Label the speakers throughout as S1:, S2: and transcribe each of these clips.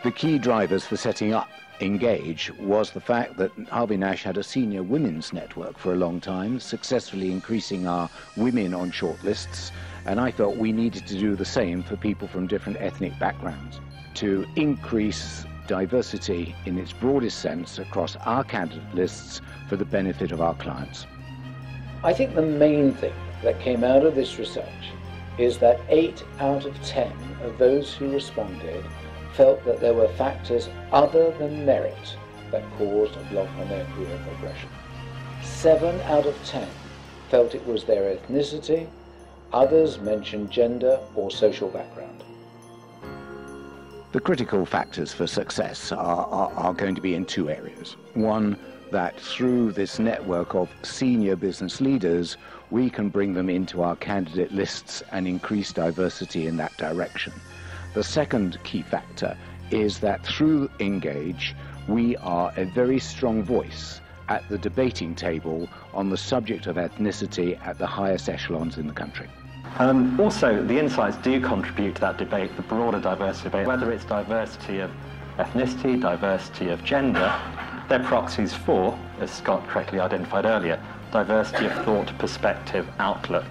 S1: The key drivers for setting up Engage was the fact that Harvey Nash had a senior women's network for a long time, successfully increasing our women on shortlists, and I felt we needed to do the same for people from different ethnic backgrounds to increase diversity in its broadest sense across our candidate lists for the benefit of our clients.
S2: I think the main thing that came out of this research is that 8 out of 10 of those who responded felt that there were factors other than merit that caused a block on their career progression. 7 out of 10 felt it was their ethnicity, others mentioned gender or social background.
S1: The critical factors for success are going to be in 2 areas. One, that through this network of senior business leaders, we can bring them into our candidate lists and increase diversity in that direction. The second key factor is that through Engage, we are a very strong voice at the debating table on the subject of ethnicity at the highest echelons in the country.
S3: Also, the insights do contribute to that debate, the broader diversity debate, whether it's diversity of ethnicity, diversity of gender. They're proxies for, as Scott correctly identified earlier, diversity of thought, perspective, outlook.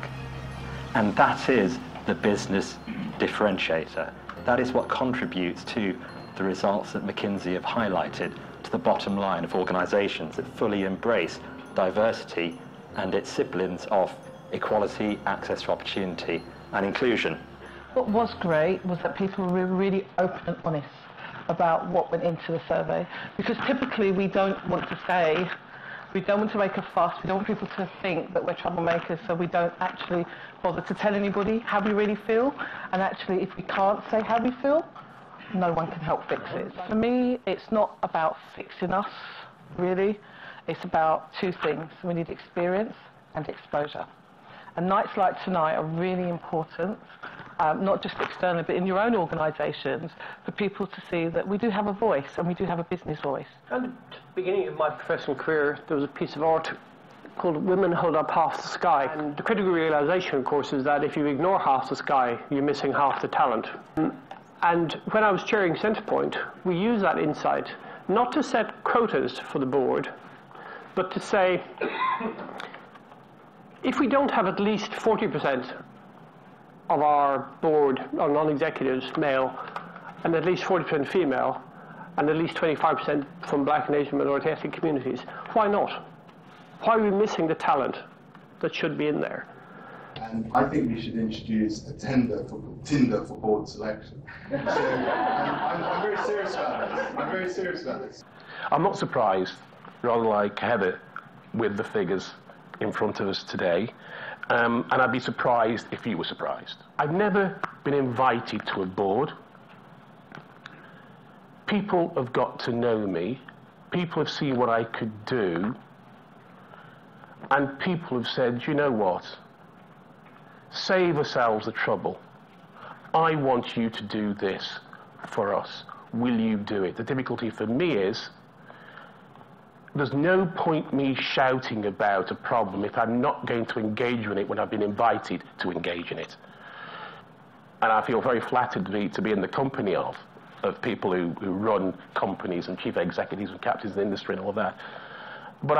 S3: And that is the business differentiator. That is what contributes to the results that McKinsey have highlighted, to the bottom line of organisations that fully embrace diversity and its siblings of equality, access to opportunity and inclusion.
S4: What was great was that people were really open and honest about what went into the survey, because typically we don't want to say, we don't want to make a fuss, we don't want people to think that we're troublemakers, so we don't actually bother to tell anybody how we really feel. And actually, if we can't say how we feel, no one can help fix it. For me, it's not about fixing us, really. It's about 2 things. We need experience and exposure. And nights like tonight are really important, not just externally, but in your own organisations, for people to see that we do have a voice and we do have a business voice.
S5: At the beginning of my professional career, there was a piece of art called Women Hold Up Half the Sky. And the critical realisation, of course, is that if you ignore half the sky, you're missing half the talent. And when I was chairing Centrepoint, we used that insight not to set quotas for the board, but to say, if we don't have at least 40% of our board, our non-executives, male, and at least 40% female, and at least 25% from Black and Asian minority ethnic communities, why not? Why are we missing the talent that should be in there?
S6: And I think we should introduce a Tinder for board selection. So I'm very serious about this. I'm very serious about this.
S7: I'm not surprised, rather like Heather, with the figures in front of us today. And I'd be surprised if you were surprised. I've never been invited to a board. People have got to know me. People have seen what I could do. And people have said, you know what? Save ourselves the trouble. I want you to do this for us. Will you do it? The difficulty for me is, there's no point me shouting about a problem if I'm not going to engage in it when I've been invited to engage in it. And I feel very flattered to be in the company of people who run companies and chief executives and captains in the industry and all of that. But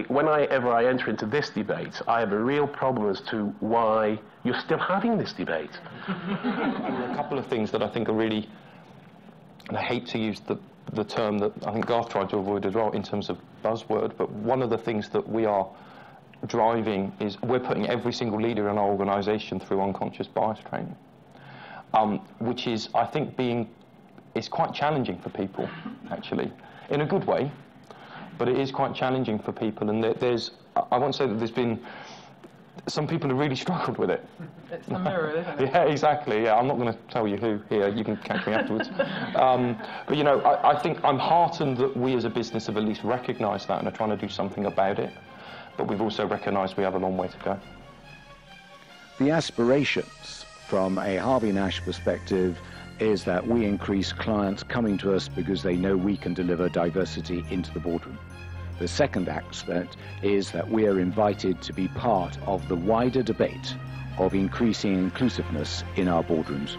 S7: whenever I enter into this debate, I have a real problem as to why you're still having this debate.
S8: There are a couple of things that I think are really, and I hate to use the term that I think Garth tried to avoid as well in terms of buzzword, but one of the things that we are driving is we're putting every single leader in our organisation through unconscious bias training, which is, I think, it's quite challenging for people, actually, in a good way, but it is quite challenging for people, and I won't say that there's been, some people have really struggled with it.
S4: It's the mirror, isn't it?
S8: Yeah, exactly. Yeah, I'm not going to tell you who here. You can catch me afterwards. But you know, I think I'm heartened that we as a business have at least recognised that and are trying to do something about it. But we've also recognised we have a long way to go.
S1: The aspirations from a Harvey Nash perspective is that we increase clients coming to us because they know we can deliver diversity into the boardroom. The second aspect is that we are invited to be part of the wider debate of increasing inclusiveness in our boardrooms.